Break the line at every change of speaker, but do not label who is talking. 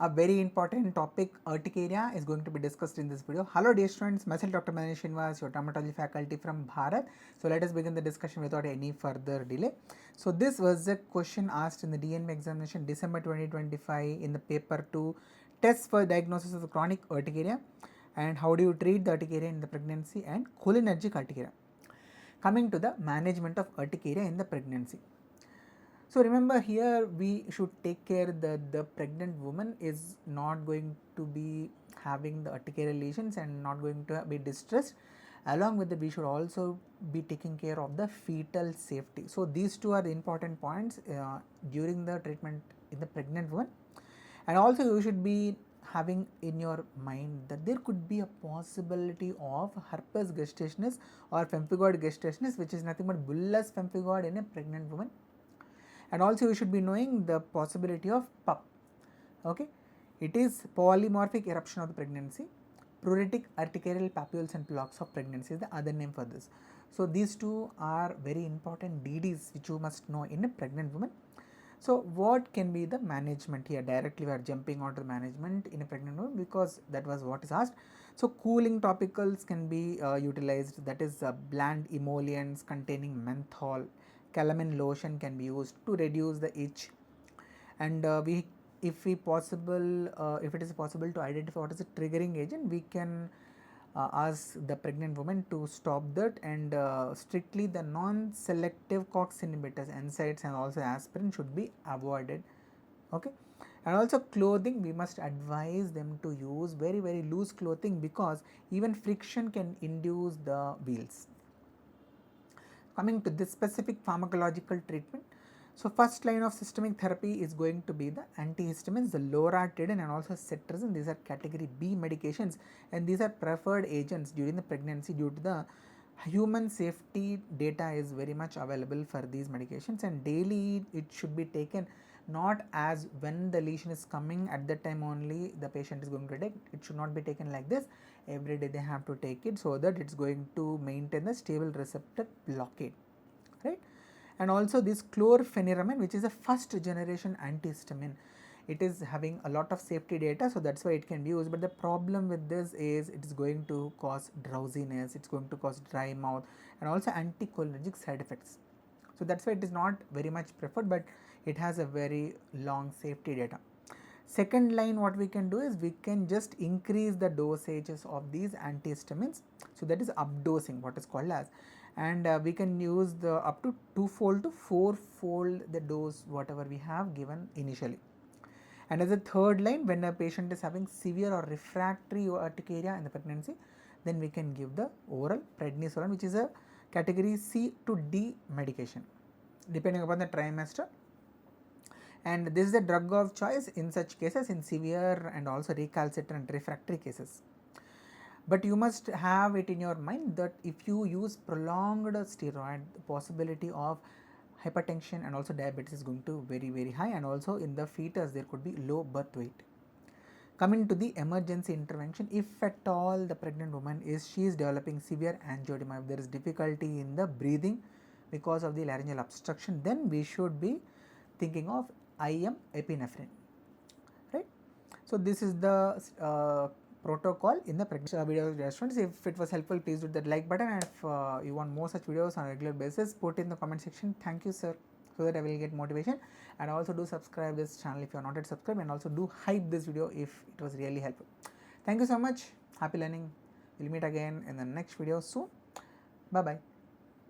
A very important topic, urticaria, is going to be discussed in this video. Hello dear students, myself Dr. Maddineni Srinivas, your dermatology faculty from Bharat. So let us begin the discussion without any further delay. So this was a question asked in the DNB examination December 2025 in the paper 2, test for diagnosis of chronic urticaria and how do you treat the urticaria in the pregnancy and cholinergic urticaria. Coming to the management of urticaria in the pregnancy. So remember, here we should take care that the pregnant woman is not going to be having the urticaria lesions and not going to be distressed. Along with that, we should also be taking care of the fetal safety. So these two are the important points during the treatment in the pregnant woman. And also you should be having in your mind that there could be a possibility of herpes gestationis or pemphigoid gestationis, which is nothing but bullous pemphigoid in a pregnant woman. And also you should be knowing the possibility of PUP. Okay, it is polymorphic eruption of the pregnancy. Pruritic urticarial papules and plaques of pregnancy is the other name for this. So these two are very important DDs which you must know in a pregnant woman. So what can be the management here? Directly we are jumping onto the management in a pregnant woman because that was what is asked. So cooling topicals can be utilized, that is bland emollients containing menthol. Calamine lotion can be used to reduce the itch, and if it is possible to identify what is the triggering agent, we can ask the pregnant woman to stop that, and strictly the non-selective COX inhibitors, NSAIDs and also aspirin should be avoided. Okay, and also clothing, we must advise them to use very loose clothing because even friction can induce the wheals. Coming to this specific pharmacological treatment, so first line of systemic therapy is going to be the antihistamines, the Loratadine and also Cetirizine. These are category B medications and these are preferred agents during the pregnancy due to the human safety data is very much available for these medications, and daily it should be taken, not as when the lesion is coming at that time only the patient is going to take. It should not be taken like this. Every day they have to take it so that it's going to maintain the stable receptor blockade, right? And also this chlorpheniramine, which is a first generation antihistamine, it is having a lot of safety data, so that's why it can be used. But the problem with this is it is going to cause drowsiness, it's going to cause dry mouth and also anticholinergic side effects. So that's why it is not very much preferred, but it has a very long safety data. Second line, what we can do is we can just increase the dosages of these antihistamines, so that is updosing, what is called as, and we can use the up to 2-fold to 4-fold the dose whatever we have given initially. And as a third line, when a patient is having severe or refractory urticaria in the pregnancy, then we can give the oral prednisolone, which is a category C to D medication depending upon the trimester, and this is the drug of choice in such cases, in severe and also recalcitrant refractory cases. But you must have it in your mind that if you use prolonged steroid, the possibility of hypertension and also diabetes is going to very high, and also in the fetus there could be low birth weight. Coming to the emergency intervention, if at all the pregnant woman is developing severe angioedema, if there is difficulty in the breathing because of the laryngeal obstruction, then we should be thinking of IM epinephrine, right? So this is the protocol in the pregnancy video. Students, if it was helpful, please do that like button, and if you want more such videos on a regular basis, put in the comment section. Thank you sir, so that I will get motivation. And also do subscribe this channel if you are not yet subscribed, and also do hype this video if it was really helpful. Thank you so much. Happy learning. We'll meet again in the next video soon. Bye bye.